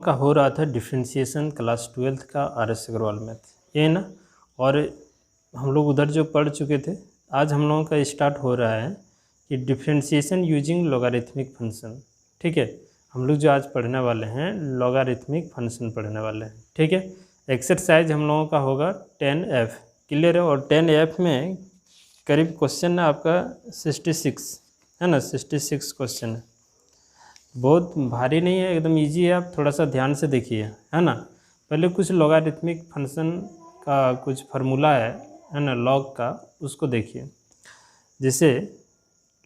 का हो रहा था डिफरेंशिएशन क्लास 12th का RS अग्रवाल मैथ, ये ना। और हम लोग उधर जो पढ़ चुके थे, आज हम लोगों का स्टार्ट हो रहा है कि डिफरेंशिएशन यूजिंग लॉगरिथमिक फंक्शन। ठीक है, हम लोग जो आज पढ़ने वाले हैं लॉगरिथमिक फंक्शन पढ़ने वाले हैं। ठीक है, एक्सरसाइज हम लोगों का होगा 10F, क्लियर है। और 10F में करीब क्वेश्चन है आपका 66 है ना, 66 क्वेश्चन है। बहुत भारी नहीं है, एकदम इजी है। आप थोड़ा सा ध्यान से देखिए, है ना। पहले कुछ लॉगरिथमिक फंक्शन का कुछ फार्मूला है ना, लॉग का, उसको देखिए। जैसे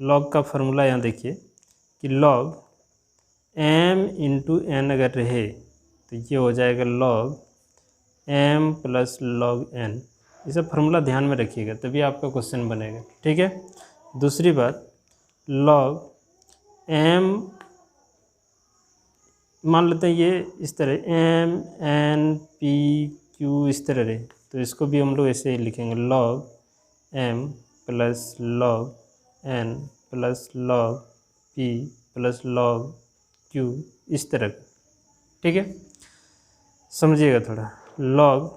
लॉग का फार्मूला यहाँ देखिए कि लॉग m इंटू एन अगर रहे तो ये हो जाएगा log m plus log n। ये सब फार्मूला ध्यान में रखिएगा, तभी आपका क्वेश्चन बनेगा। ठीक है, दूसरी बात, लॉग m मान लेते हैं ये इस तरह m n p q इस तरह रहे, तो इसको भी हम लोग ऐसे ही लिखेंगे log m plus log n plus log p plus log q इस तरह। ठीक है, समझिएगा थोड़ा। log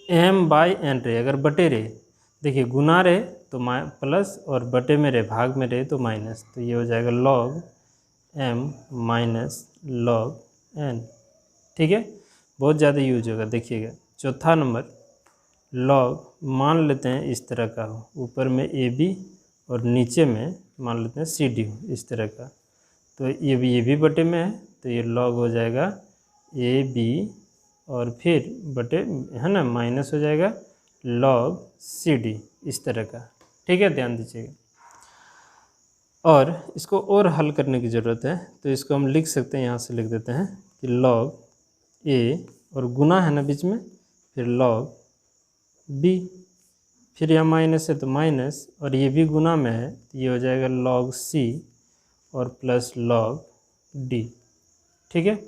m बाई n रहे, अगर बटे रहे, देखिए गुना रहे तो प्लस, और बटे में रहे, भाग में रहे तो माइनस, तो ये हो जाएगा log m minus log n। ठीक है, बहुत ज़्यादा यूज होगा, देखिएगा। चौथा नंबर, log मान लेते हैं इस तरह का हो, ऊपर में AB और नीचे में मान लेते हैं CD हो, इस तरह का। तो ये भी बटे में है, तो ये log हो जाएगा AB और फिर बटे, है ना, माइनस हो जाएगा log CD इस तरह का। ठीक है, ध्यान दीजिएगा। और इसको और हल करने की ज़रूरत है, तो इसको हम लिख सकते हैं, यहाँ से लिख देते हैं कि log A, और गुना है ना बीच में, फिर log B, फिर यहाँ माइनस है तो माइनस, और ये भी गुना में है तो ये हो जाएगा log C और प्लस log D। ठीक है,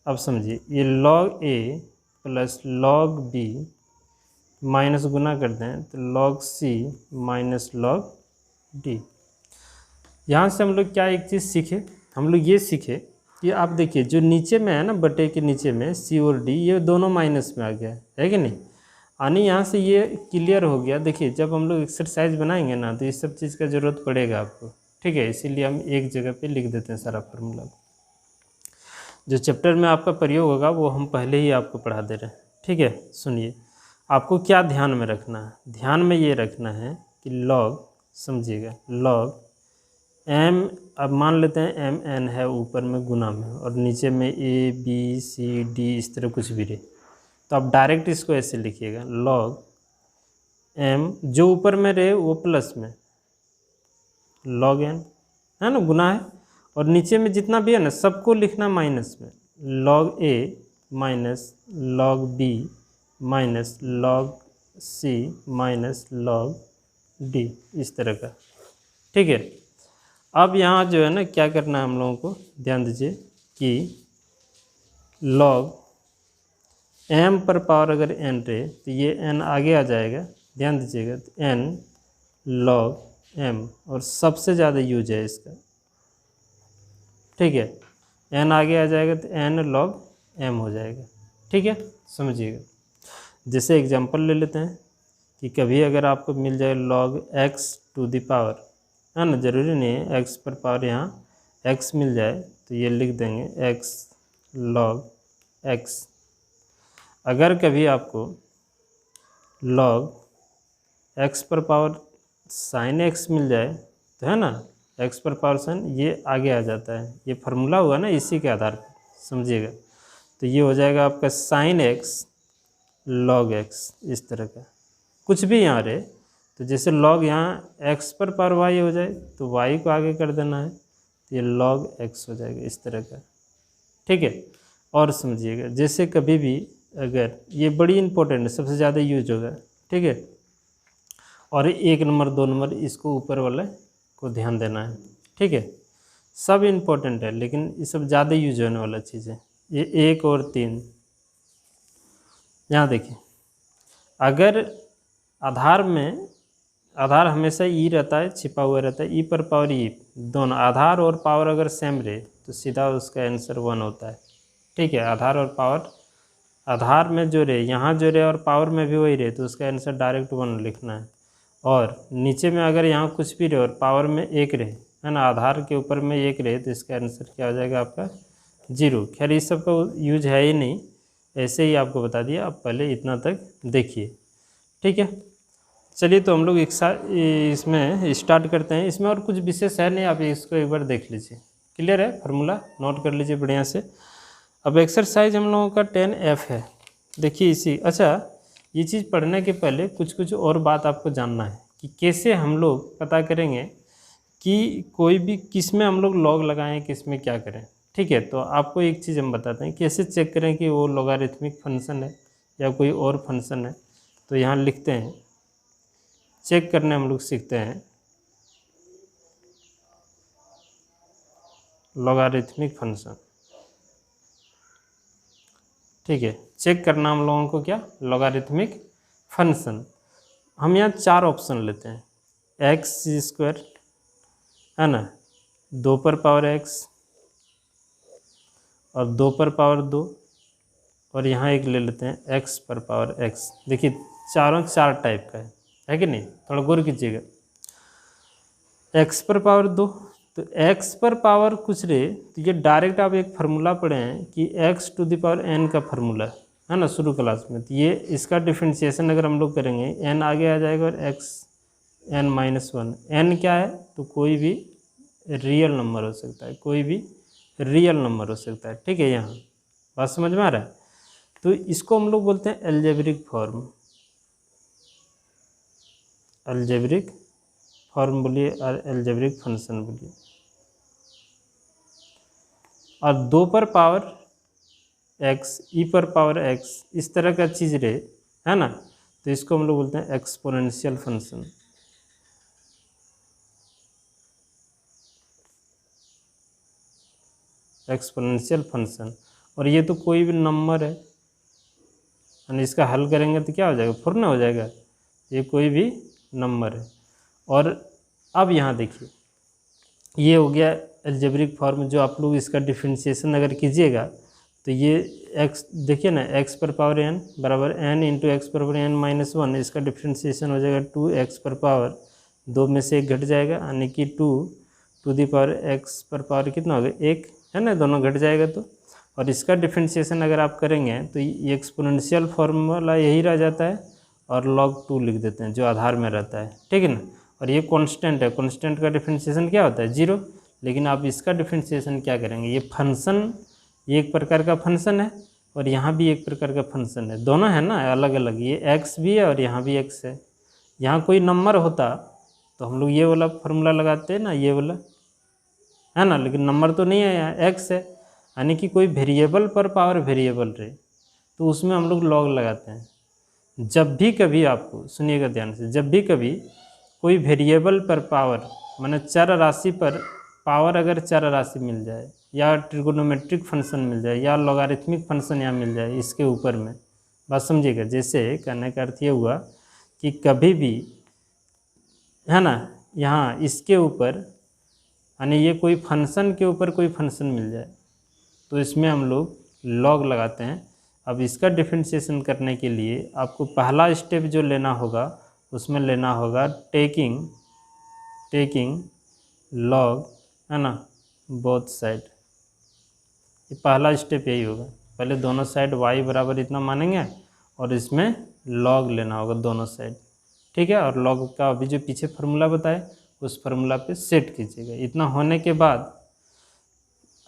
अब समझिए, ये log A plus log B minus गुना करते हैं तो log C minus log D। यहाँ से हम लोग क्या एक चीज़ सीखे, हम लोग ये सीखे कि आप देखिए जो नीचे में है ना, बटे के नीचे में C और D, ये दोनों माइनस में आ गया है कि नहीं। यानी यहाँ से ये क्लियर हो गया। देखिए जब हम लोग एक्सरसाइज बनाएंगे ना, तो इस सब चीज़ का ज़रूरत पड़ेगा आपको। ठीक है, इसीलिए हम एक जगह पे लिख देते हैं सारा फार्मूला। जो चैप्टर में आपका प्रयोग होगा वो हम पहले ही आपको पढ़ा दे रहे हैं। ठीक है, सुनिए, आपको क्या ध्यान में रखना है। ध्यान में ये रखना है कि लॉग, समझिएगा, लॉग m, अब मान लेते हैं m n है ऊपर में गुना में, और नीचे में a b c d इस तरह कुछ भी रहे, तो आप डायरेक्ट इसको ऐसे लिखिएगा log m, जो ऊपर में रहे वो प्लस में log n, है ना, गुना है, और नीचे में जितना भी है ना सबको लिखना माइनस में, log a minus log b minus log c minus log d इस तरह का। ठीक है, अब यहाँ जो है ना क्या करना है हम लोगों को, ध्यान दीजिए कि log m पर पावर अगर n रहे तो ये n आगे आ जाएगा, ध्यान दीजिएगा, तो n log m, और सबसे ज़्यादा यूज है इसका। ठीक है, n आगे आ जाएगा तो n log m हो जाएगा। ठीक है, समझिएगा। जैसे एग्जांपल ले लेते हैं कि कभी अगर आपको मिल जाए log x to the power, है ना, ज़रूरी नहीं है x पर पावर, यहाँ x मिल जाए तो ये लिख देंगे x log x। अगर कभी आपको log x पर पावर sin x मिल जाए तो, है ना, x पर पावर sin, ये आगे आ जाता है, ये फार्मूला हुआ ना इसी के आधार पर, समझिएगा। तो ये हो जाएगा आपका sin x log x इस तरह का। कुछ भी यहाँ रहे, तो जैसे log यहाँ x पर पावर y हो जाए तो y को आगे कर देना है, तो ये log x हो जाएगा इस तरह का। ठीक है, और समझिएगा, जैसे कभी भी अगर, ये बड़ी इंपॉर्टेंट है, सबसे ज़्यादा यूज होगा। ठीक है, और 1 नंबर 2 नंबर इसको ऊपर वाले को ध्यान देना है। ठीक है, सब इम्पोर्टेंट है, लेकिन ये सब ज़्यादा यूज होने वाला चीज़ है। ये 1 और 3, यहाँ देखिए, अगर आधार में, आधार हमेशा ई रहता है, छिपा हुआ रहता है, ई पर पावर ई, दोनों आधार और पावर अगर सेम रहे तो सीधा उसका आंसर 1 होता है। ठीक है, आधार और पावर, आधार में जो रहे यहाँ जो रहे और पावर में भी वही रहे, तो उसका आंसर डायरेक्ट 1 लिखना है। और नीचे में अगर यहाँ कुछ भी रहे और पावर में 1 रहे, है ना, आधार के ऊपर में 1 रहे, तो इसका आंसर क्या हो जाएगा आपका 0। खैर इस सब का यूज है ही नहीं, ऐसे ही आपको बता दिया, आप पहले इतना तक देखिए। ठीक है, चलिए तो हम लोग एक साथ इसमें स्टार्ट करते हैं। इसमें और कुछ विशेष है नहीं, आप इसको एक बार देख लीजिए। क्लियर है, फार्मूला नोट कर लीजिए बढ़िया से। अब एक्सरसाइज हम लोगों का 10F है। देखिए इसी, अच्छा ये चीज़ पढ़ने के पहले कुछ और बात आपको जानना है कि कैसे हम लोग पता करेंगे कि कोई भी किस में हम लोग लॉग लगाएं, किस में क्या करें। ठीक है, तो आपको एक चीज़ हम बताते हैं कैसे चेक करें कि वो लॉगरिथमिक फंक्शन है या कोई और फंक्शन है। तो यहाँ लिखते हैं, चेक करने हम लोग सीखते हैं लॉगरिथमिक फंक्शन। ठीक है, चेक करना हम लोगों को क्या, लॉगरिथमिक फंक्शन। हम यहाँ 4 ऑप्शन लेते हैं, x² है ना, 2 पर पावर x और 2 पर पावर 2, और यहाँ एक ले लेते हैं x पर पावर x। देखिए चारों 4 टाइप का है कि नहीं, थोड़ा गौर कीजिएगा। x पर पावर 2, तो x पर पावर कुछ रहे, तो ये डायरेक्ट आप एक फार्मूला पढ़े हैं कि x⁴n का फार्मूला है ना शुरू क्लास में। तो ये इसका डिफ्रेंशिएशन अगर हम लोग करेंगे, n आगे आ जाएगा और xn-1। n क्या है, तो कोई भी रियल नंबर हो सकता है, कोई भी रियल नंबर हो सकता है। ठीक है, यहाँ बात समझ में आ रहा है। तो इसको हम लोग बोलते हैं अलजेब्रिक फॉर्म, अलजेब्रिक फॉर्म बोलिए और अलजेब्रिक फंक्शन बोलिए। और 2 पर पावर x, e पर पावर x, इस तरह का चीज़ रहे, है ना, तो इसको हम लोग बोलते हैं एक्सपोनेंशियल फंक्शन। एक्सपोनेंशियल फंक्शन, और ये तो कोई भी नंबर है, यानी इसका हल करेंगे तो क्या हो जाएगा, पूर्ण हो जाएगा, ये कोई भी नंबर है। और अब यहाँ देखिए, ये हो गया अलजेब्रिक फॉर्म, जो आप लोग इसका डिफ्रेंशिएशन अगर कीजिएगा तो ये x, देखिए ना, x पर पावर n बराबर n इंटू एक्स पर पावर n-1, इसका डिफ्रेंशिएशन हो जाएगा 2x पर पावर 2 में से 1 घट जाएगा, यानी कि 2x पर पावर कितना होगा 1, है ना, दोनों घट जाएगा तो। और इसका डिफ्रेंशिएशन अगर आप करेंगे तो ये एक्सपोनेंशियल फॉर्मूला यही रह जाता है, और log 2 लिख देते हैं जो आधार में रहता है। ठीक है ना, और ये कांस्टेंट है, कांस्टेंट का डिफ्रेंशिएशन क्या होता है 0। लेकिन आप इसका डिफ्रेंशिएशन क्या करेंगे, ये फंक्शन, ये एक प्रकार का फंक्शन है और यहाँ भी एक प्रकार का फंक्शन है, दोनों है ना अलग अलग, ये x भी है और यहाँ भी x है। यहाँ कोई नंबर होता तो हम लोग ये वाला फार्मूला लगाते हैं ना, ये वाला, है ना, लेकिन नंबर तो नहीं है, यहाँ x है, यानी कि कोई वेरिएबल पर पावर वेरिएबल रहे तो उसमें हम लोग लॉग लगाते हैं। जब भी कभी, आपको सुनिएगा ध्यान से, जब भी कभी कोई वेरिएबल पर पावर, माने चर राशि पर पावर अगर चर राशि मिल जाए, या ट्रिगोनोमेट्रिक फंक्शन मिल जाए, या लॉगरिथमिक फंक्शन यहाँ मिल जाए इसके ऊपर में, बात समझिएगा। जैसे कहने का अर्थ ये हुआ कि कभी भी, है ना, यहाँ इसके ऊपर, यानी ये कोई फंक्शन के ऊपर कोई फंक्शन मिल जाए तो इसमें हम लोग लॉग लगाते हैं। अब इसका डिफ्रेंशिएशन करने के लिए आपको पहला स्टेप जो लेना होगा, उसमें लेना होगा टेकिंग लॉग, है ना, बोथ साइड। ये पहला स्टेप यही होगा, पहले दोनों साइड y बराबर इतना मानेंगे और इसमें लॉग लेना होगा दोनों साइड। ठीक है, और लॉग का अभी जो पीछे फार्मूला बताए उस फार्मूला पे सेट कीजिएगा। इतना होने के बाद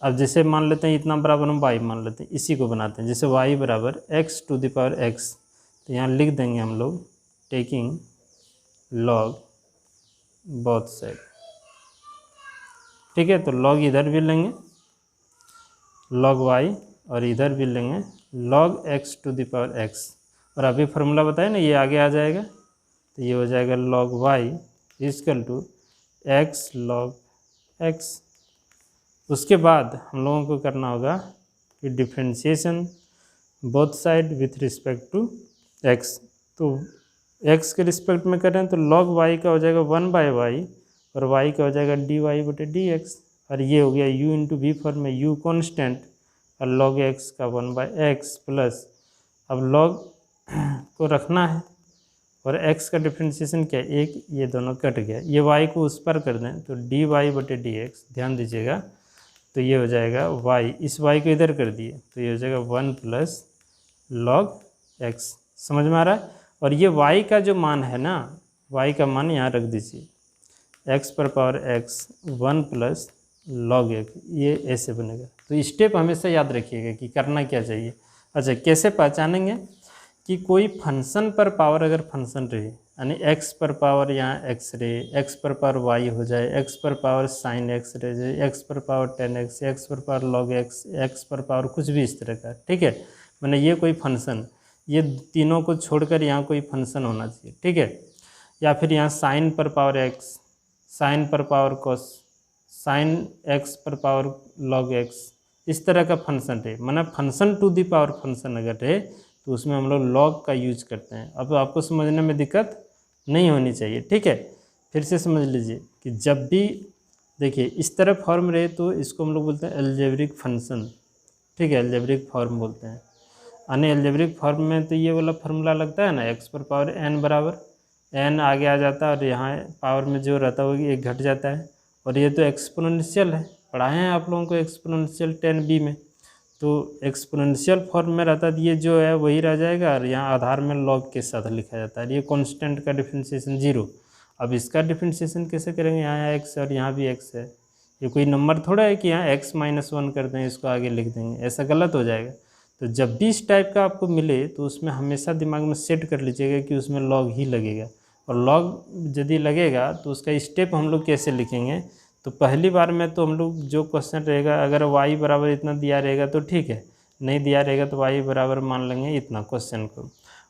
अब जैसे मान लेते हैं इतना बराबर हम y मान लेते हैं, इसी को बनाते हैं, जैसे y बराबर x⁴x, तो यहाँ लिख देंगे हम लोग टेकिंग लॉग बोथ साइड। ठीक है, तो लॉग इधर भी लेंगे log y, और इधर भी लेंगे log x⁴x, और अभी फार्मूला बताए ना, ये आगे आ जाएगा, तो ये हो जाएगा log y = x log x। उसके बाद हम लोगों को करना होगा कि differentiation both side with respect to x। तो x के रिस्पेक्ट में करें तो log y का हो जाएगा 1/y, और y का हो जाएगा dy/dx, और ये हो गया u × v फॉर्म में, u कांस्टेंट और log x का 1/x प्लस, अब log को रखना है और x का डिफ्रेंशिएशन क्या है 1, ये दोनों कट गया, ये y को उस पर कर दें तो dy/dx, ध्यान दीजिएगा, तो ये हो जाएगा y, इस y को इधर कर दिए तो ये हो जाएगा 1 प्लस log x, समझ में आ रहा है। और ये y का जो मान है ना, y का मान यहाँ रख दीजिए, x पर power x 1 plus log x, ये ऐसे बनेगा। तो स्टेप हमेशा याद रखिएगा कि करना क्या चाहिए। अच्छा, कैसे पहचानेंगे कि कोई फंक्शन पर पावर अगर फंक्शन रहे, यानी x पर पावर यहाँ x रहे, x पर पावर y हो जाए, x पर पावर साइन x रह जाए, x पर पावर 10x, x पर पावर log x, x पर पावर कुछ भी इस तरह का, ठीक है। मैंने ये कोई फंक्शन, ये तीनों को छोड़कर यहाँ कोई फंक्शन होना चाहिए, ठीक है। या फिर यहाँ साइन पर पावर x, साइन पर पावर cos, साइन x पर पावर log x, इस तरह का फंक्शन रहे, मतलब function to the power function अगर रहे तो उसमें हम लोग लॉग का यूज करते हैं। अब आपको समझने में दिक्कत नहीं होनी चाहिए, ठीक है। फिर से समझ लीजिए कि जब भी देखिए इस तरह फॉर्म रहे तो इसको हम लोग बोलते हैं अलजेब्रिक फंक्शन, ठीक है, अलजेब्रिक फॉर्म बोलते हैं। यानी अलजेब्रिक फॉर्म में तो ये वाला फार्मूला लगता है ना, x पर पावर n बराबर n आगे आ जाता है और यहाँ पावर में जो रहता है वो एक घट जाता है, और ये तो एक्सपोनेंशियल है, पढ़ाए हैं आप लोगों को एक्सपोनेंशियल 10b में, तो एक्सपोनेंशियल फॉर्म में रहता है, ये जो है वही रह जाएगा और यहाँ आधार में लॉग के साथ लिखा जाता है। ये कांस्टेंट का डिफरेंशिएशन 0। अब इसका डिफरेंशिएशन कैसे करेंगे, यहाँ x और यहाँ भी x है, ये कोई नंबर थोड़ा है कि यहाँ x-1 कर दें, इसको आगे लिख देंगे, ऐसा गलत हो जाएगा। तो जब भी इस टाइप का आपको मिले तो उसमें हमेशा दिमाग में सेट कर लीजिएगा कि उसमें लॉग ही लगेगा, और लॉग यदि लगेगा तो उसका स्टेप हम लोग कैसे लिखेंगे। तो पहली बार में तो हम लोग जो क्वेश्चन रहेगा, अगर y बराबर इतना दिया रहेगा तो ठीक है, नहीं दिया रहेगा तो y बराबर मान लेंगे इतना क्वेश्चन को।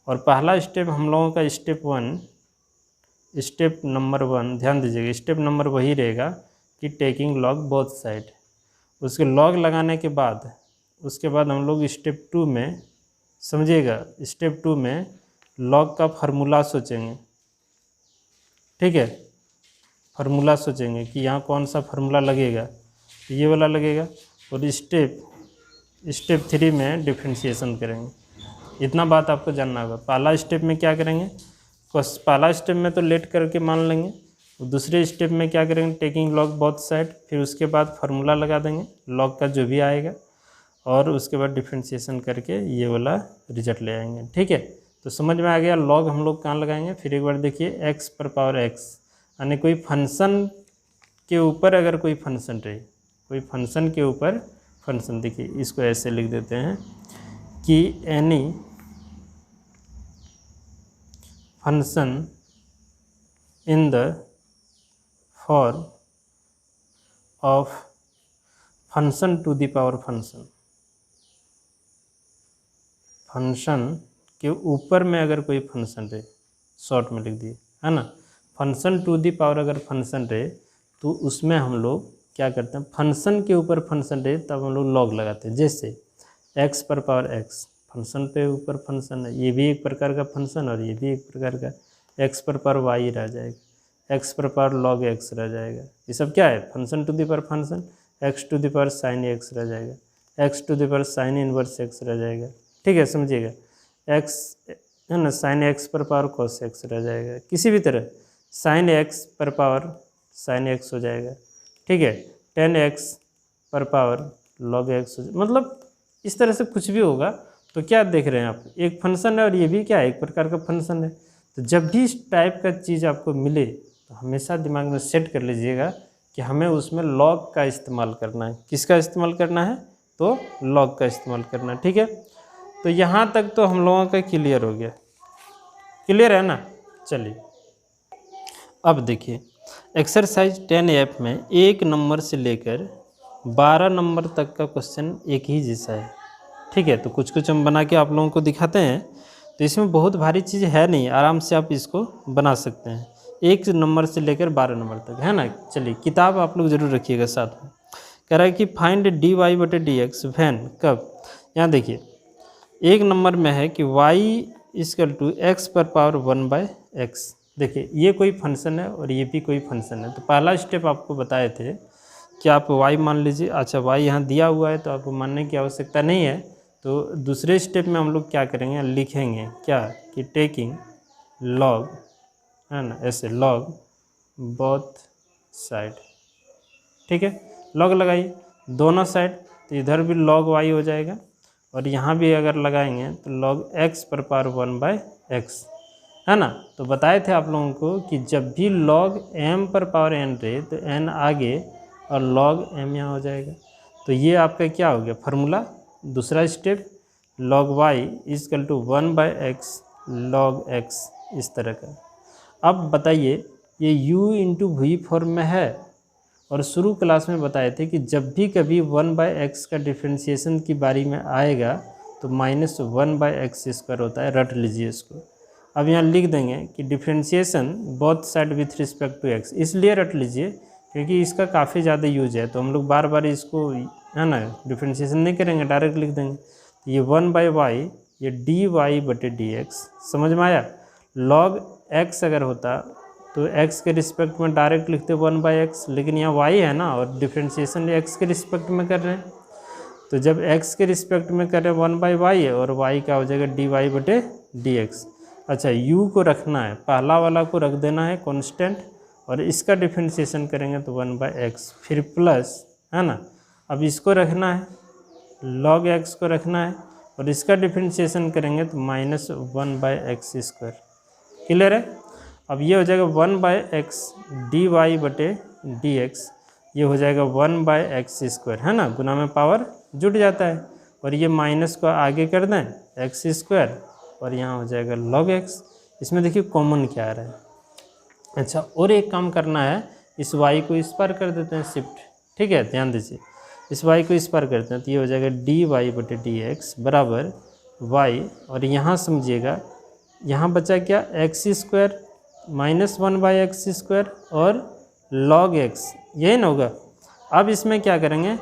और पहला स्टेप हम लोगों का स्टेप नंबर 1 ध्यान दीजिएगा, स्टेप नंबर वही रहेगा कि टेकिंग लॉग बोथ साइड। उसके लॉग लगाने के बाद उसके बाद हम लोग स्टेप 2 में समझिएगा, स्टेप 2 में लॉग का फार्मूला सोचेंगे, ठीक है, फार्मूला सोचेंगे कि यहाँ कौन सा फार्मूला लगेगा, तो ये वाला लगेगा। और स्टेप 3 में डिफरेंशिएशन करेंगे। इतना बात आपको जानना होगा। पहला स्टेप में क्या करेंगे, पहला स्टेप में तो लेट करके मान लेंगे, दूसरे स्टेप में क्या करेंगे, टेकिंग लॉग बोथ साइड, फिर उसके बाद फार्मूला लगा देंगे लॉग का जो भी आएगा, और उसके बाद डिफरेंशिएशन करके ये वाला रिजल्ट ले आएंगे, ठीक है। तो समझ में आ गया लॉग हम लोग कहाँ लगाएंगे। फिर एक बार देखिए, x पर पावर x, यानी कोई फंक्शन के ऊपर अगर कोई फंक्शन रहे, कोई फंक्शन के ऊपर फंक्शन, देखिए इसको ऐसे लिख देते हैं कि any function in the form of function to the power function, function के ऊपर में अगर कोई फंक्शन रहे, शॉर्ट में लिख दिए है ना, फंक्शन टू दी पावर अगर फंक्शन रहे तो उसमें हम लोग क्या करते हैं, फंक्शन के ऊपर फंक्शन रहे तब हम लोग लॉग लगाते हैं। जैसे x पर पावर x, फंक्शन पे ऊपर फंक्शन है, ये भी एक प्रकार का फंक्शन और ये भी एक प्रकार का, x पर पावर y रह जाएगा, x पर पावर log x रह जाएगा, ये सब क्या है, function to the power function, x to the power sine x रह जाएगा, x to the power sine inverse x रह जाएगा, ठीक है, समझिएगा, x है ना, साइन x पर पावर cos x रह जाएगा, किसी भी तरह साइन x पर पावर साइन x हो जाएगा, ठीक है, 10x पर पावर log x हो जाएगा, मतलब इस तरह से कुछ भी होगा। तो क्या देख रहे हैं आप, एक फंक्शन है और ये भी क्या है, एक प्रकार का फंक्शन है। तो जब भी इस टाइप का चीज़ आपको मिले तो हमेशा दिमाग में सेट कर लीजिएगा कि हमें उसमें लॉग का इस्तेमाल करना है। किसका इस्तेमाल करना है, तो लॉग का इस्तेमाल करना है, ठीक है। तो यहाँ तक तो हम लोगों का क्लियर हो गया, क्लियर है ना। चलिए अब देखिए एक्सरसाइज 10F में 1 नंबर से लेकर 12 नंबर तक का क्वेश्चन एक ही जैसा है, ठीक है। तो कुछ कुछ हम बना के आप लोगों को दिखाते हैं। तो इसमें बहुत भारी चीज़ है नहीं, आराम से आप इसको बना सकते हैं, 1 नंबर से लेकर 12 नंबर तक, है ना। चलिए किताब आप लोग ज़रूर रखिएगा साथ में। कह रहा है कि फाइंड dy/dx व्हेन, कब, यहाँ देखिए 1 नंबर में है कि y = x पर पावर 1/x। देखिए ये कोई फंक्शन है और ये भी कोई फंक्शन है। तो पहला स्टेप आपको बताए थे क्या आप y मान लीजिए। अच्छा y यहाँ दिया हुआ है तो आपको मानने की आवश्यकता नहीं है। तो दूसरे स्टेप में हम लोग क्या करेंगे, लिखेंगे क्या कि टेकिंग लॉग, है ना, ऐसे लॉग बोथ साइड। ठीक है, लॉग लगाइए दोनों साइड, तो इधर भी लॉग y हो जाएगा और यहाँ भी अगर लगाएंगे तो लॉग x पर पावर 1/x, है ना। तो बताए थे आप लोगों को कि जब भी log m पर पावर n रहे तो n आगे और log m यहाँ हो जाएगा। तो ये आपका क्या हो गया फार्मूला। दूसरा step log y is equal to 1/x log x, इस तरह का। अब बताइए ये u इंटू वी फॉर्म में है और शुरू क्लास में बताए थे कि जब भी कभी 1/x का डिफ्रेंशिएशन की बारी में आएगा तो -1/x² होता है, रट लीजिए इसको। अब यहाँ लिख देंगे कि differentiation both side with respect to x, इसलिए रट लीजिए क्योंकि इसका काफ़ी ज़्यादा यूज है, तो हम लोग बार बार इसको, है ना, डिफ्रेंशिएशन नहीं करेंगे, डायरेक्ट लिख देंगे। ये 1/y, ये dy/dx, समझ में आया। log x अगर होता तो x के रिस्पेक्ट में डायरेक्ट लिखते 1/x, लेकिन यहाँ y है ना और डिफ्रेंशिएशन x के रिस्पेक्ट में कर रहे हैं, तो जब x के रिस्पेक्ट में कर रहे हैं 1/y है और y क्या हो जाएगा dy/dx। अच्छा u को रखना है, पहला वाला को रख देना है कांस्टेंट और इसका डिफ्रेंशिएशन करेंगे तो 1/x, फिर प्लस, है ना। अब इसको रखना है, log x को रखना है और इसका डिफ्रेंशिएशन करेंगे तो -1/x²। क्लियर है। अब ये हो जाएगा 1/x dy/dx, ये हो जाएगा 1/x², है ना, गुना में पावर जुट जाता है और ये माइनस को आगे कर दें x² और यहाँ हो जाएगा log x। इसमें देखिए कॉमन क्या आ रहा है। अच्छा और एक काम करना है, इस y को इस पर कर देते हैं शिफ्ट, ठीक है, ध्यान दीजिए, इस y को इस पर करते हैं तो ये हो जाएगा dy/dx बराबर y, और यहाँ समझिएगा यहाँ बचा क्या x² -1/x² और log x, यही ना होगा। अब इसमें क्या करेंगे,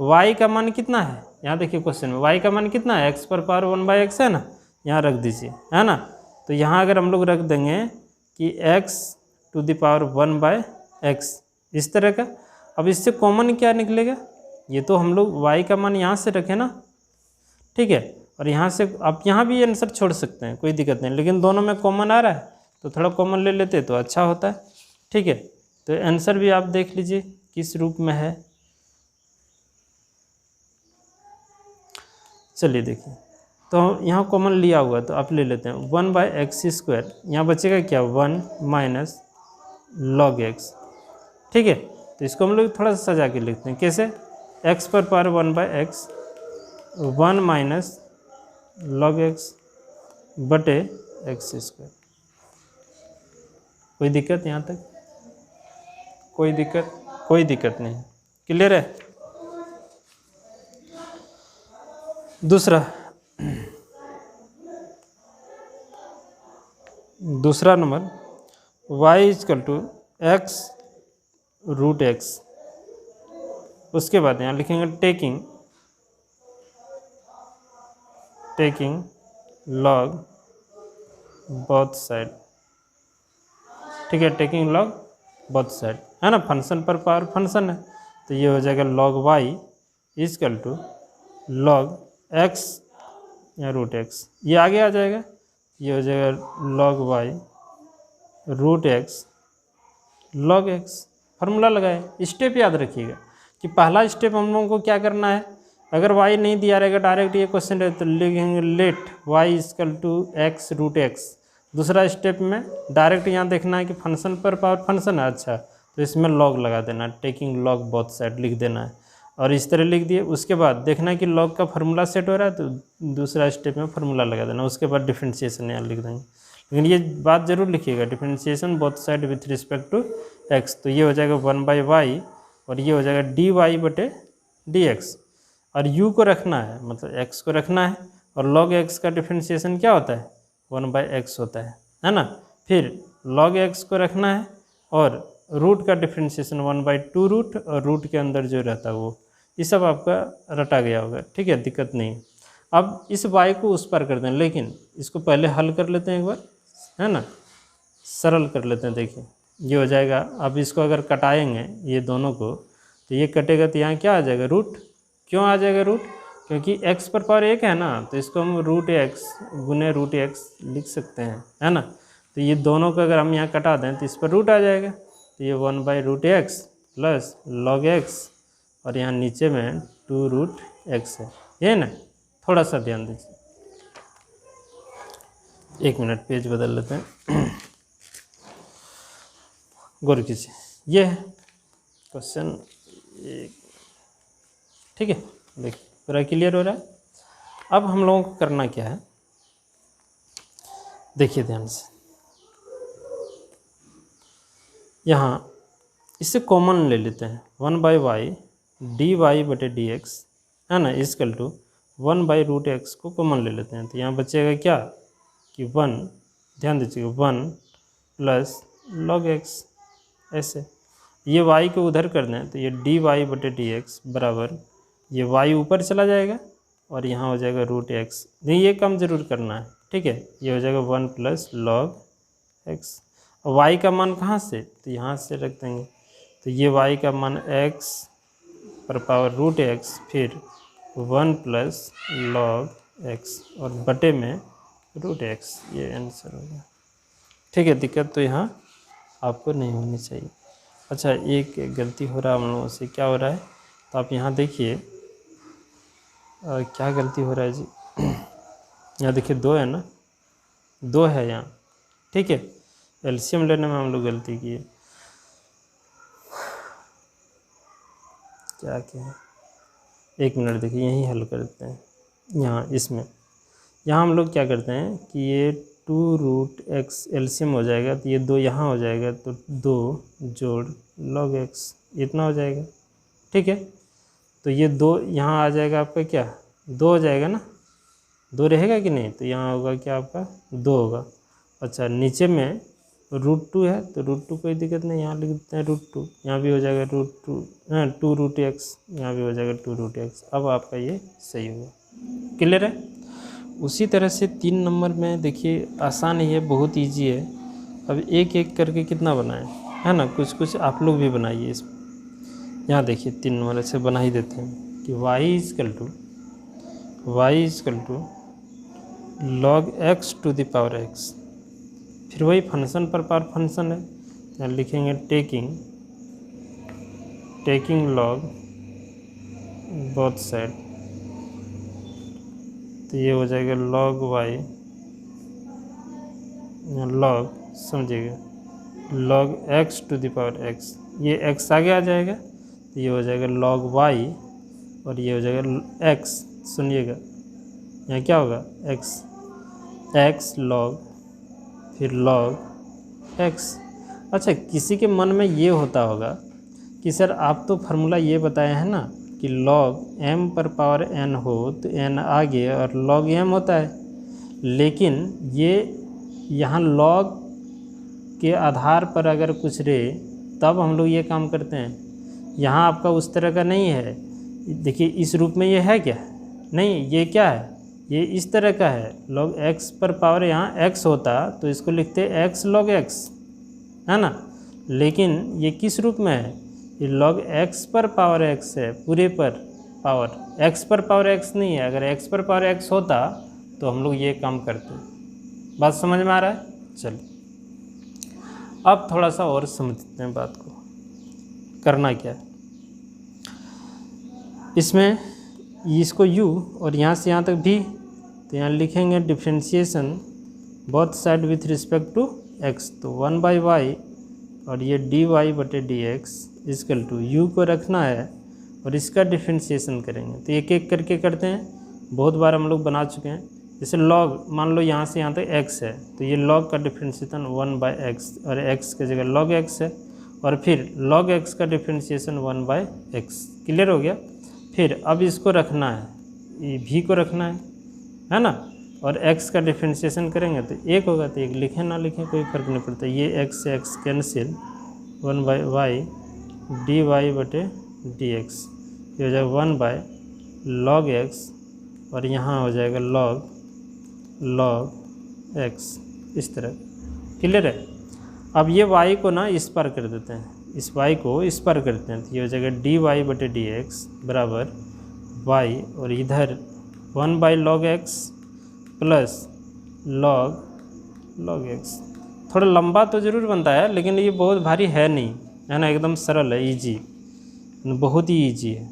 y का मान कितना है, यहाँ देखिए क्वेश्चन में y का मान कितना है, x पर पावर 1/x है ना, यहाँ रख दीजिए, है ना। तो यहाँ अगर हम लोग रख देंगे कि x⁴ इस तरह का। अब इससे कॉमन क्या निकलेगा, ये तो हम लोग y का मान यहाँ से रखें ना, ठीक है, और यहाँ से आप यहाँ भी आंसर छोड़ सकते हैं, कोई दिक्कत नहीं, लेकिन दोनों में कॉमन आ रहा है तो थोड़ा कॉमन ले लेते तो अच्छा होता है, ठीक है। तो आंसर भी आप देख लीजिए किस रूप में है। चलिए देखिए, तो यहाँ कॉमन लिया हुआ तो आप ले लेते हैं 1/x², यहाँ बचेगा क्या 1 माइनस log x, ठीक है। तो इसको हम लोग थोड़ा सा सजा के लिखते हैं, कैसे, x पर power 1/x 1 minus log x बटे x²। कोई दिक्कत यहाँ तक, कोई दिक्कत नहीं, क्लियर है। दूसरा नंबर y=x√x, उसके बाद यहाँ लिखेंगे टेकिंग log बोथ साइड, ठीक है, टेकिंग log बोथ साइड, है ना, फंक्शन पर पावर फंक्शन है, तो ये हो जाएगा log y is equal to log x या √x, ये आगे आ जाएगा, ये हो जाएगा log y √x log x। Formula लगाए, स्टेप याद रखिएगा कि पहला स्टेप हम लोगों को क्या करना है, अगर y नहीं दिया रहेगा डायरेक्ट ये क्वेश्चन है तो लिखेंगे late y is equal to x√x। दूसरा स्टेप में डायरेक्ट यहाँ देखना है कि फंक्शन पर पावर फंक्शन है, अच्छा तो इसमें लॉग लगा देना, टेकिंग लॉग बोथ साइड लिख देना है और इस तरह लिख दिए। उसके बाद देखना है कि लॉग का फार्मूला सेट हो रहा है तो दूसरा स्टेप में फार्मूला लगा देना, उसके बाद डिफ्रेंशिएशन यहाँ लिख देंगे। लेकिन ये बात जरूर लिखिएगा, differentiation both side with respect to x, तो ये हो जाएगा 1/y और ये हो जाएगा dy/dx, और u को रखना है, मतलब x को रखना है, और log x का डिफ्रेंशिएशन क्या होता है 1/x होता है ना। फिर log x को रखना है और रूट का डिफ्रेंशिएशन 1/2 रूट, और रूट के अंदर जो रहता है वो, ये सब आपका रटा गया होगा, ठीक है, दिक्कत नहीं। अब इस y को उस पर कर दें, लेकिन इसको पहले हल कर लेते हैं एक बार, है ना, सरल कर लेते हैं। देखिए ये हो जाएगा, अब इसको अगर कटाएंगे ये दोनों को तो ये कटेगा तो यहाँ क्या आ जाएगा रूट। क्यों आ जाएगा रूट? क्योंकि x पर पावर 1 है ना, तो इसको हम रूट एक्स गुने रूट एक्स लिख सकते हैं, है ना। तो ये दोनों को अगर हम यहाँ कटा दें तो इस पर रूट आ जाएगा, तो ये 1/√x प्लस log x और यहाँ नीचे में 2√x है, ये ना। थोड़ा सा ध्यान दीजिए, 1 मिनट पेज बदल लेते हैं। गौर कीजिए, ये है क्वेश्चन, ठीक है। देखिए पूरा क्लियर हो रहा है। अब हम लोगों को करना क्या है, देखिए ध्यान से, यहाँ इससे कॉमन ले लेते हैं 1/y dy/dx, है ना, इक्वल टू 1/√x को कॉमन ले लेते हैं। तो यहाँ बचेगा क्या कि 1, ध्यान दीजिएगा 1 प्लस log x, ऐसे ये y को उधर कर दें तो ये dy/dx बराबर, ये y ऊपर चला जाएगा और यहाँ हो जाएगा √x। नहीं, ये कम जरूर करना है, ठीक है। ये हो जाएगा 1 प्लस log x। y का मान कहाँ से, तो यहाँ से रख देंगे। तो ये y का मान x पर पावर √x, फिर 1 प्लस log x और बटे में √x, ये आंसर हो गया, ठीक है। दिक्कत तो यहाँ आपको नहीं होनी चाहिए। अच्छा, एक गलती हो रहा है हम लोगों से, क्या हो रहा है, तो आप यहाँ देखिए क्या गलती हो रहा है जी। यहाँ देखिए 2 है ना, 2 है यहाँ, ठीक है। एलसीएम लेने में हम लोग गलती किए, क्या है, 1 मिनट देखिए, यहीं हल करते हैं। यहाँ इसमें यहाँ हम लोग क्या करते हैं कि ये 2√x एलसीएम हो जाएगा, तो ये 2 यहाँ हो जाएगा, तो 2 जोड़ log x इतना हो जाएगा, ठीक है। तो ये 2 यहाँ आ जाएगा आपका, क्या 2 हो जाएगा ना, 2 रहेगा कि नहीं, तो यहाँ होगा क्या आपका 2 होगा। अच्छा, नीचे में √2 है, तो √2 कोई दिक्कत नहीं, यहाँ लिख देते हैं √2, यहाँ भी हो जाएगा √2, 2√x, यहाँ भी हो जाएगा 2√x। अब आपका ये सही होगा, क्लियर है। उसी तरह से 3 नंबर में देखिए, आसान ही है, बहुत ईजी है। अब एक एक करके कितना बनाएं, है ना, कुछ कुछ आप लोग भी बनाइए इसमें। यहाँ देखिए 3 नंबर से बना ही देते हैं कि y equal to log x to the power x, फिर वही फंक्शन पर पावर फंक्शन है, यहाँ लिखेंगे टेकिंग log बोथ साइड, तो ये हो जाएगा log y, log, समझिएगा, log x to the power x, ये x आगे आ जाएगा, तो ये हो जाएगा log y और ये हो जाएगा x, सुनिएगा यहाँ क्या होगा x log, फिर log x। अच्छा, किसी के मन में ये होता होगा कि सर आप तो फार्मूला ये बताए हैं ना कि log m पर पावर n हो तो n आगे और log m होता है, लेकिन ये यहाँ log के आधार पर अगर कुछ रहे तब हम लोग ये काम करते हैं। यहाँ आपका उस तरह का नहीं है, देखिए इस रूप में ये है क्या, नहीं, ये क्या है, ये इस तरह का है। log x पर पावर यहाँ x होता तो इसको लिखते x log x, है ना, लेकिन ये किस रूप में है, ये log x पर पावर x है, पूरे पर पावर, x पर पावर x नहीं है। अगर x पर पावर x होता तो हम लोग ये काम करते। बात समझ में आ रहा है? चलिए अब थोड़ा सा और समझते हैं बात को, करना क्या है इसमें, इसको u और यहाँ से यहाँ तक v, तो यहाँ लिखेंगे differentiation both side with respect to x, तो 1/y और ये dy/dx इक्वल टू u को रखना है और इसका डिफ्रेंशिएशन करेंगे। तो एक एक करके करते हैं, बहुत बार हम लोग बना चुके हैं। जैसे log, मान लो यहाँ से यहाँ तक x है, तो ये log का डिफ्रेंशिएशन 1/x और x की जगह log x है, और फिर log x का डिफ्रेंशिएशन 1/x, क्लियर हो गया। फिर अब इसको रखना है, ये v को रखना है ना, और x का डिफ्रेंशिएशन करेंगे तो 1 होगा, तो 1 लिखें ना लिखें कोई फ़र्क नहीं पड़ता, ये x से x कैंसिल, 1/y dy/dx, ये हो जाएगा 1/log x और यहाँ हो जाएगा log x, इस तरह, क्लियर है। अब ये y को ना इस पर कर देते हैं, इस y को इस पर करते हैं तो ये हो जाएगा dy/dx बराबर y, और इधर 1/log x plus log x। थोड़ा लंबा तो ज़रूर बनता है लेकिन ये बहुत भारी है नहीं, है ना, एकदम सरल है, इजी, बहुत ही इजी है।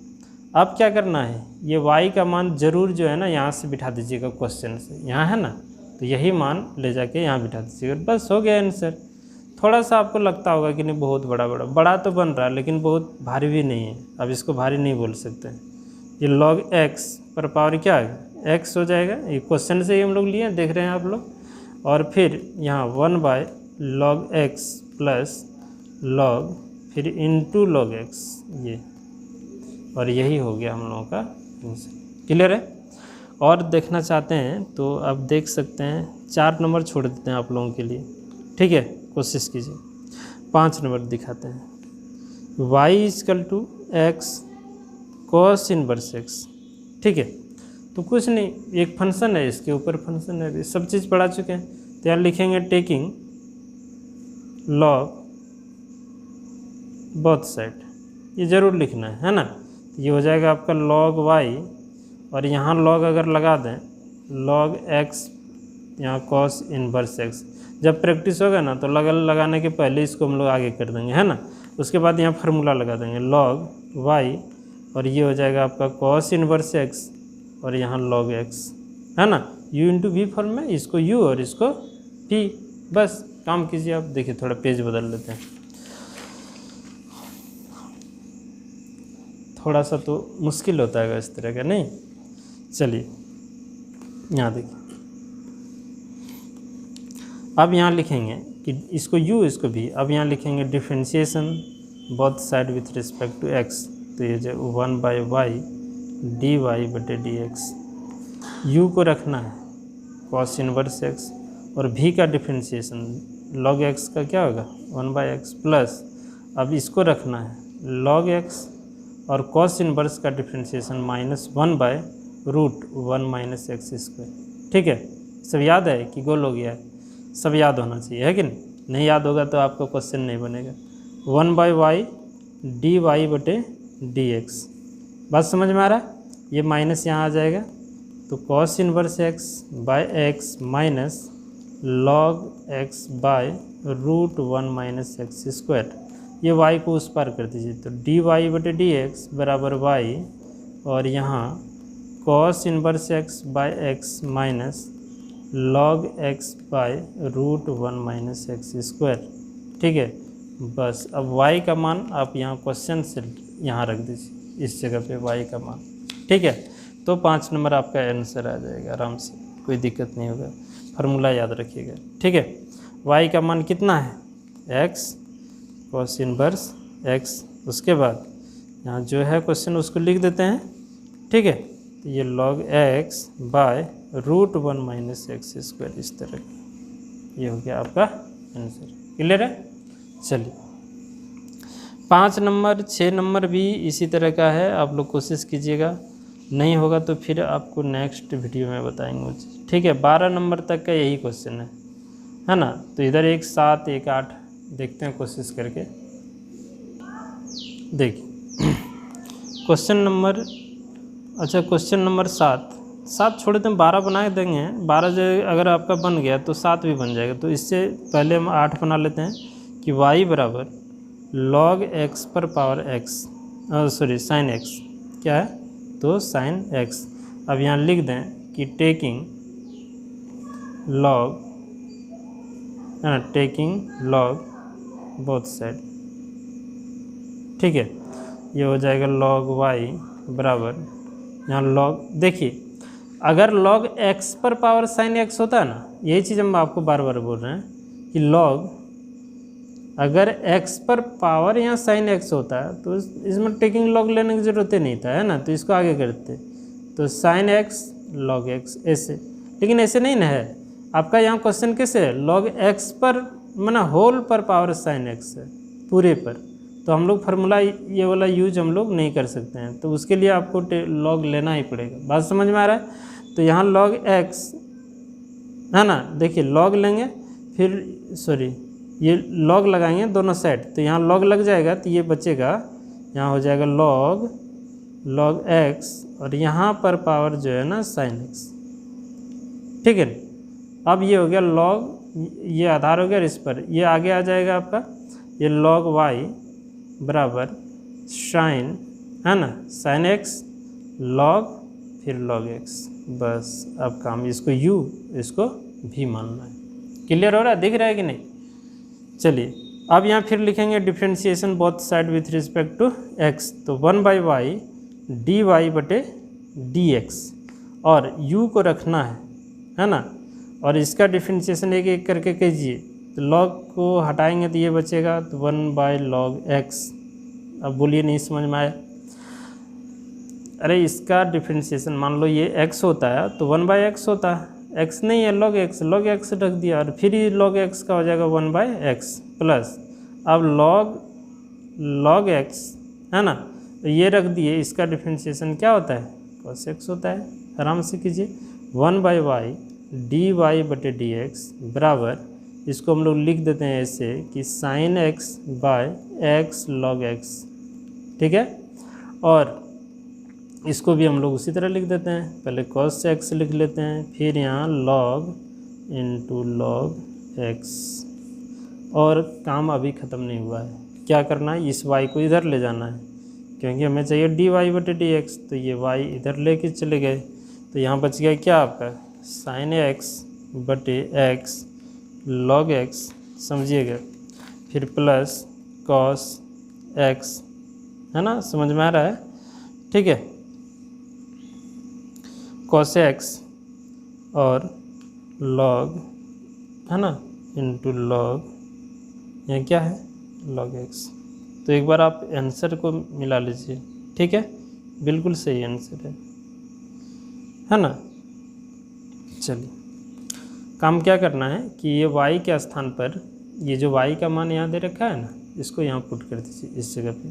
अब क्या करना है, ये y का मान ज़रूर जो है ना यहाँ से बिठा दीजिएगा, क्वेश्चन से यहाँ है ना, तो यही मान ले जाके यहाँ बिठा दीजिएगा, बस हो गया आंसर। थोड़ा सा आपको लगता होगा कि नहीं बहुत बड़ा तो बन रहा है लेकिन बहुत भारी भी नहीं है, अब इसको भारी नहीं बोल सकते। ये log x पर पावर क्या है x हो जाएगा, ये क्वेश्चन से ही हम लोग लिए, देख रहे हैं आप लोग, और फिर यहाँ 1/log x प्लस log फिर इंटू log x, ये, और यही हो गया हम लोगों का आंसर। क्लियर है? और देखना चाहते हैं तो आप देख सकते हैं, 4 नंबर छोड़ देते हैं आप लोगों के लिए, ठीक है, कोशिश कीजिए। 5 नंबर दिखाते हैं, y = x cos inverse x, ठीक है। तो कुछ नहीं, एक फंक्शन है, इसके ऊपर फंक्शन है, सब चीज़ पढ़ा चुके हैं। तो यहाँ लिखेंगे टेकिंग log बोथ साइड, ये ज़रूर लिखना है ना। तो ये हो जाएगा आपका log y, और यहाँ log अगर लगा दें log x, यहाँ cos इनवर्स x। जब प्रैक्टिस होगा ना तो लगाने के पहले इसको हम लोग आगे कर देंगे, है ना। उसके बाद यहाँ फार्मूला लगा देंगे log y, और ये हो जाएगा आपका cos इनवर्स x, और यहाँ log x, है ना, u इंटू वी फॉर्म में, इसको u और इसको v, बस काम कीजिए आप। देखिए थोड़ा पेज बदल लेते हैं, थोड़ा सा तो मुश्किल होता है इस तरह का, नहीं। चलिए यहाँ देखिए, अब यहाँ लिखेंगे कि इसको u इसको v, अब यहाँ लिखेंगे differentiation both side with respect to x, तो ये जो 1/y dy/dx, u को रखना है cos इनवर्स x, और v का डिफरेंशिएशन log x का क्या होगा 1/x प्लस, अब इसको रखना है log x, और cos इनवर्स का डिफरेंशिएशन -1/√1 - x², ठीक है। सब याद है कि गोल हो गया है, सब याद होना चाहिए, है कि नहीं याद होगा तो आपका क्वेश्चन नहीं बनेगा। 1/y dy/dx, बात समझ में आ रहा है? ये माइनस यहाँ आ जाएगा, तो cos inverse x/x minus log x/√1 - x², ये y को उस पार कर दीजिए, तो dy/dx बराबर y, और यहाँ cos inverse x/x minus log x/√1 - x², ठीक है। बस अब y का मान आप यहाँ क्वेश्चन से यहाँ रख दीजिए, इस जगह पे y का मान, ठीक है। तो 5 नंबर आपका आंसर आ जाएगा आराम से, कोई दिक्कत नहीं होगा। फार्मूला याद रखिएगा, ठीक है। y का मान कितना है x cos इनवर्स x, उसके बाद यहाँ जो है क्वेश्चन उसको लिख देते हैं, ठीक है। तो ये log x/√1 - x², इस तरह, ये हो गया आपका आंसर। क्लियर है? चलिए 5 नंबर 6 नंबर भी इसी तरह का है, आप लोग कोशिश कीजिएगा, नहीं होगा तो फिर आपको नेक्स्ट वीडियो में बताएंगे, ठीक है। 12 नंबर तक का यही क्वेश्चन है ना। तो इधर 1 7 1 8 देखते हैं कोशिश करके, देखिए क्वेश्चन नंबर, अच्छा क्वेश्चन नंबर 7 छोड़ दें, 12 बना देंगे। 12 जो अगर आपका बन गया तो 7 भी बन जाएगा। तो इससे पहले हम 8 बना लेते हैं कि y बराबर log x पर power x, sorry sine x, क्या है तो साइन x। अब यहाँ लिख दें कि टेकिंग log बोथ साइड, ठीक है। ये हो जाएगा log y बराबर, यहाँ log, देखिए अगर log x पर पावर साइन x होता है ना, यही चीज़ हम आपको बार बार बोल रहे हैं कि log अगर x पर पावर यहाँ साइन x होता है तो इसमें टेकिंग log लेने की ज़रूरत ही नहीं था, है ना। तो इसको आगे करते तो साइन x log x ऐसे, लेकिन ऐसे नहीं ना है आपका। यहाँ क्वेश्चन कैसे है, log x पर माना होल पर पावर साइन x है पूरे पर, तो हम लोग फार्मूला ये वाला यूज हम लोग नहीं कर सकते हैं, तो उसके लिए आपको log लेना ही पड़ेगा। बात समझ में आ रहा है? तो यहाँ log x है ना, देखिए log लेंगे, फिर सॉरी ये लॉग लगाएंगे दोनों साइड, तो यहाँ लॉग लग जाएगा तो ये बचेगा, यहाँ हो जाएगा लॉग x, और यहाँ पर पावर जो है ना साइन x, ठीक है। अब ये हो गया लॉग, ये आधार हो गया इस पर, ये आगे आ जाएगा आपका ये लॉग y बराबर साइन, है ना, साइन x लॉग फिर लॉग x। बस अब काम इसको u इसको v मानना है। क्लियर हो रहा है, दिख रहा है कि नहीं? चलिए अब यहाँ फिर लिखेंगे differentiation both side with respect to x, तो 1/y dy बटे dx, और u को रखना है ना, और इसका डिफ्रेंशिएशन एक एक करके कीजिए, तो लॉग को हटाएंगे तो ये बचेगा, तो 1/log x। अब बोलिए नहीं समझ में आया? अरे इसका डिफ्रेंशिएशन मान लो ये x होता है तो 1/x होता है, x नहीं है log x रख दिया, और फिर ही log x का हो जाएगा 1/x प्लस, अब log x है ना, तो ये रख दिए, इसका डिफ्रेंशिएशन क्या होता है? cos x होता है। आराम से कीजिए, 1/y dy बटे dx बराबर, इसको हम लोग लिख देते हैं ऐसे कि sin x by x log x, ठीक है। और इसको भी हम लोग उसी तरह लिख देते हैं, पहले cos x लिख लेते हैं, फिर यहाँ log इंटू log x, और काम अभी ख़त्म नहीं हुआ है। क्या करना है? इस y को इधर ले जाना है, क्योंकि हमें चाहिए dy बटे dx, तो ये y इधर लेके चले गए, तो यहाँ बच गया क्या आपका sin x बटे x log x, समझिएगा, फिर प्लस cos x, है ना, समझ में आ रहा है? ठीक है, cos x और log, है ना, इंटू log, यहाँ क्या है log x। तो एक बार आप आंसर को मिला लीजिए, ठीक है, बिल्कुल सही आंसर है ना। चलिए काम क्या करना है कि ये y के स्थान पर, ये जो y का मान यहाँ दे रखा है ना, इसको यहाँ पुट कर दीजिए इस जगह पे,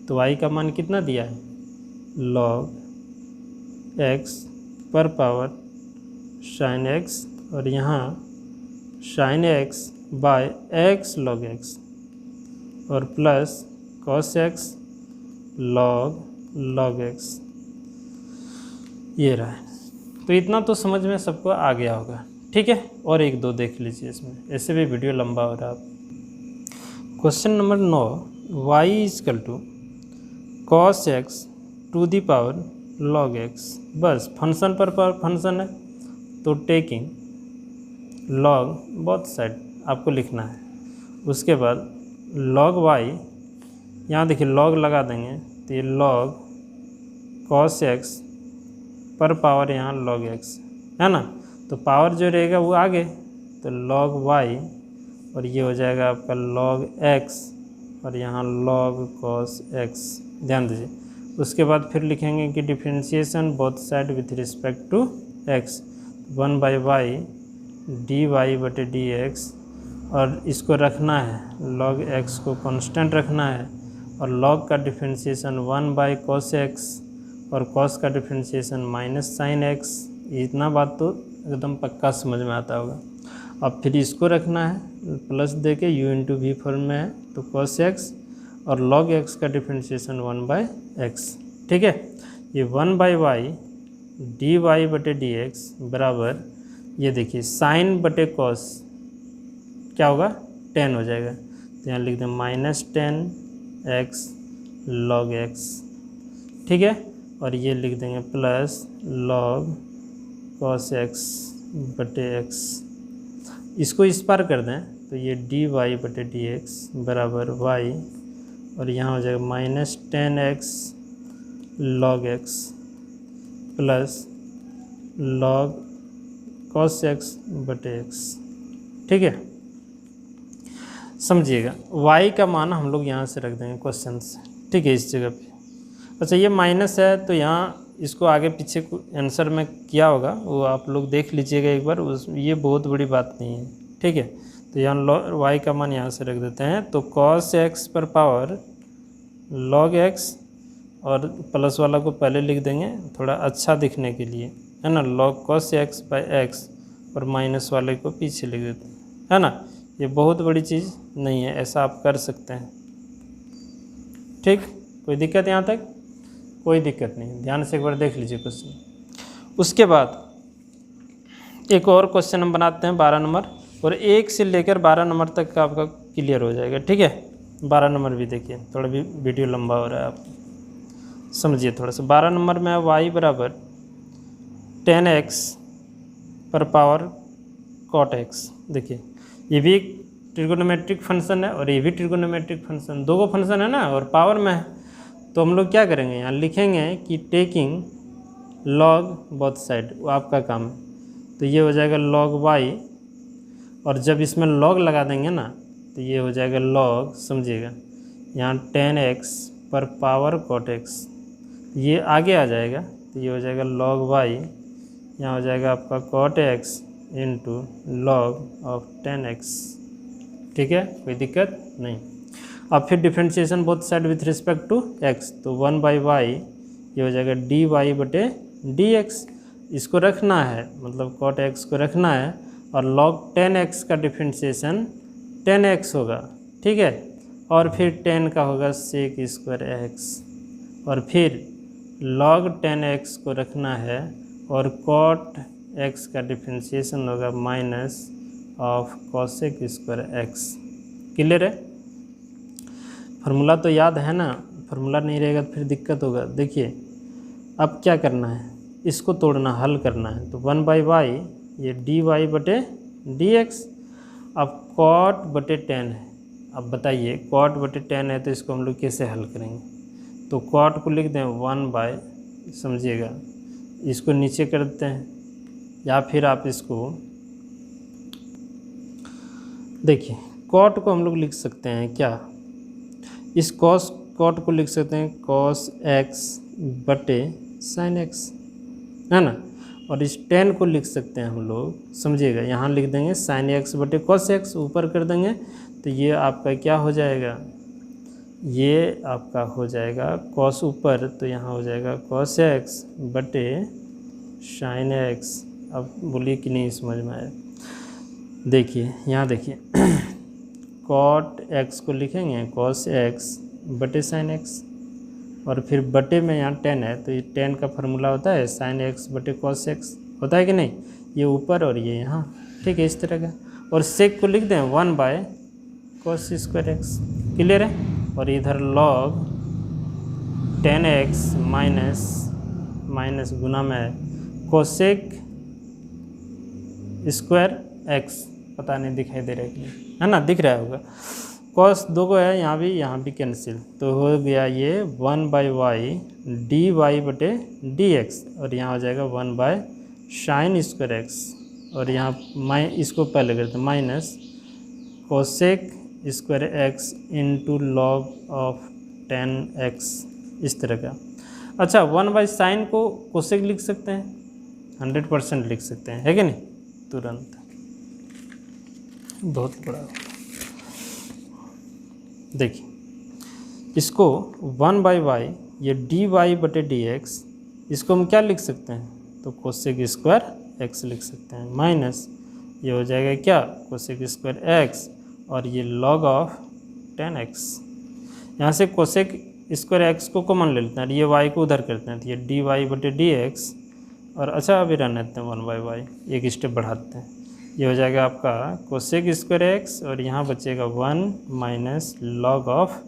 तो y का मान कितना दिया है? log x पर पावर sin x, और यहाँ sin x by x log x, और plus cos x log x, ये रहा है। तो इतना तो समझ में सबको आ गया होगा, ठीक है। और एक दो देख लीजिए इसमें, ऐसे भी वीडियो लंबा हो रहा है। Question number 9, y is equal to cos x to the power log x, बस फंक्शन पर फंक्शन है, तो टेकिंग log बोथ साइड आपको लिखना है। उसके बाद log y, यहाँ देखिए log लगा देंगे, तो ये log cos x पर पावर यहाँ log x, है ना, तो पावर जो रहेगा वो आगे, तो log y, और ये हो जाएगा आपका log x, और यहाँ log cos x, ध्यान दीजिए। उसके बाद फिर लिखेंगे कि differentiation both side with respect to x, 1/y dy बटे dx, और इसको रखना है log x को कांस्टेंट रखना है, और log का डिफ्रेंशिएशन 1/cos x, और cos का डिफ्रेंशिएशन माइनस साइन x। इतना बात तो एकदम पक्का समझ में आता होगा। अब फिर इसको रखना है प्लस दे के u इंटू वी फॉर्म में है, तो cos x, और log x का डिफ्रेंशिएशन 1/x, ठीक है। ये 1/y dy बटे dx बराबर, ये देखिए साइन बटे cos क्या होगा? tan हो जाएगा, तो यहाँ लिख दें -10x log x, ठीक है, और ये लिख देंगे प्लस log cos x बटे x। इसको इस पार कर दें तो ये dy बटे dx बराबर y, और यहाँ हो जाएगा -10x log x plus log cos x बटे x, ठीक है। समझिएगा y का मान हम लोग यहाँ से रख देंगे क्वेश्चन से, ठीक है, इस जगह पे। अच्छा ये माइनस है, तो यहाँ इसको आगे पीछे आंसर में किया होगा वो आप लोग देख लीजिएगा एक बार, ये बहुत बड़ी बात नहीं है, ठीक है। तो यहाँ y का मान यहाँ से रख देते हैं, तो cos x पर पावर log x, और प्लस वाला को पहले लिख देंगे थोड़ा अच्छा दिखने के लिए, है ना, log cos x by x, और माइनस वाले को पीछे लिख देते हैं, है ना। ये बहुत बड़ी चीज़ नहीं है, ऐसा आप कर सकते हैं। ठीक, कोई दिक्कत यहाँ तक? कोई दिक्कत नहीं, ध्यान से एक बार देख लीजिए क्वेश्चन। उसके बाद एक और क्वेश्चन हम बनाते हैं 12 नंबर, और 1 से लेकर 12 नंबर तक का आपका क्लियर हो जाएगा। ठीक है, 12 नंबर भी देखिए, थोड़ा भी वीडियो लंबा हो रहा है, आप समझिए थोड़ा सा। 12 नंबर में y बराबर 10x पर पावर cot x। देखिए ये भी एक ट्रिगोनोमेट्रिक फंक्शन है और ये भी ट्रिगोनोमेट्रिक फंक्शन, दो फंक्शन है ना, और पावर में है। तो हम लोग क्या करेंगे, यहाँ लिखेंगे कि टेकिंग लॉग बोथ साइड, वो आपका काम है। तो ये हो जाएगा log y, और जब इसमें log लगा देंगे ना तो ये हो जाएगा log, समझिएगा, यहाँ 10x पर पावर cot x, ये आगे आ जाएगा तो ये हो जाएगा log y, यहाँ हो जाएगा आपका cot x into log of 10x। ठीक है, कोई दिक्कत नहीं। अब फिर differentiation both side with respect to x, तो 1/y ये हो जाएगा dy/dx। इसको रखना है, मतलब cot x को रखना है, और log 10x का डिफ्रेंशिएशन 10x होगा। ठीक है, और फिर 10 का होगा sec² x, और फिर log 10x को रखना है, और cot x का डिफ्रेंशिएशन होगा minus of cosec² x। Clear है? फार्मूला तो याद है ना? फार्मूला नहीं रहेगा तो फिर दिक्कत होगा। देखिए अब क्या करना है, इसको तोड़ना, हल करना है। तो 1/y ये dy/dx। अब cot/10 है। अब बताइए cot/10 है तो इसको हम लोग कैसे हल करेंगे? तो cot को लिख दें 1/, समझिएगा, इसको नीचे कर देते हैं, या फिर आप इसको देखिए cot को हम लोग लिख सकते हैं क्या, इस cot को लिख सकते हैं cos x/sin x, है ना। और इस 10 को लिख सकते हैं हम लोग, समझिएगा, यहाँ लिख देंगे sin x/cos x, ऊपर कर देंगे तो ये आपका क्या हो जाएगा, ये आपका हो जाएगा cos ऊपर, तो यहाँ हो जाएगा cos x/sin x। अब बोलिए कि नहीं समझ में आया? देखिए यहाँ देखिए cot x को लिखेंगे cos x/sin x, और फिर बटे में यहाँ 10 है तो ये 10 का फार्मूला होता है sin x/cos x, होता है कि नहीं, ये ऊपर और ये यहाँ। ठीक है, इस तरह का। और sec को लिख दें 1/cos² x। क्लियर है? और इधर log 10x माइनस गुना में cosec² x, पता नहीं दिखाई दे रहा है कि नहीं, है ना, दिख रहा होगा। cos दो को है, यहाँ भी कैंसिल, तो हो गया ये 1/y dy/dx, और यहाँ हो जाएगा 1/sin² x, और यहाँ इसको पहले करते हैं minus cosec² x into log of 10x, इस तरह का। अच्छा, 1/sin को cosec लिख सकते हैं, 100% लिख सकते हैं, है कि नहीं, तुरंत, बहुत बड़ा। देखिए इसको 1/y ये dy/dx, इसको हम क्या लिख सकते हैं, तो cosec² x लिख सकते हैं, माइनस ये हो जाएगा क्या, cosec² x, और ये log ऑफ 10x। यहाँ से cosec² x को कॉमन ले लेते हैं, ये y को उधर करते हैं, तो ये dy/dx, और अच्छा अभी रहने देते हैं 1/y, एक स्टेप बढ़ाते हैं, ये हो जाएगा आपका cosec² x, और यहाँ बचेगा 1 minus log of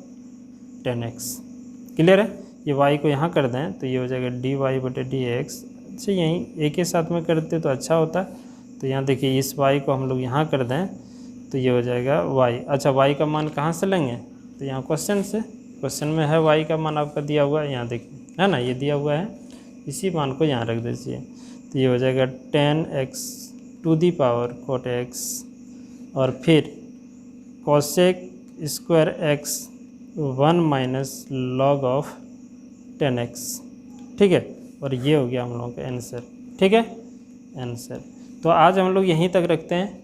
10x। Clear है? ये y को यहाँ कर दें तो ये हो जाएगा dy/dx। अच्छा, यहीं एक ही साथ में करते तो अच्छा होता, तो यहाँ देखिए इस y को हम लोग यहाँ कर दें तो ये हो जाएगा y। अच्छा, y का मान कहाँ से लेंगे, तो यहाँ क्वेश्चन से, क्वेश्चन में है y का मान आपका दिया हुआ है, यहाँ देखिए, है ना, ये दिया हुआ है, इसी मान को यहाँ रख दीजिए, तो ये हो जाएगा 10x to the power cot x, और फिर cosec² x 1 minus log of 10x। ठीक है, और ये हो गया हम लोगों का आंसर। ठीक है, आंसर। तो आज हम लोग यहीं तक रखते हैं।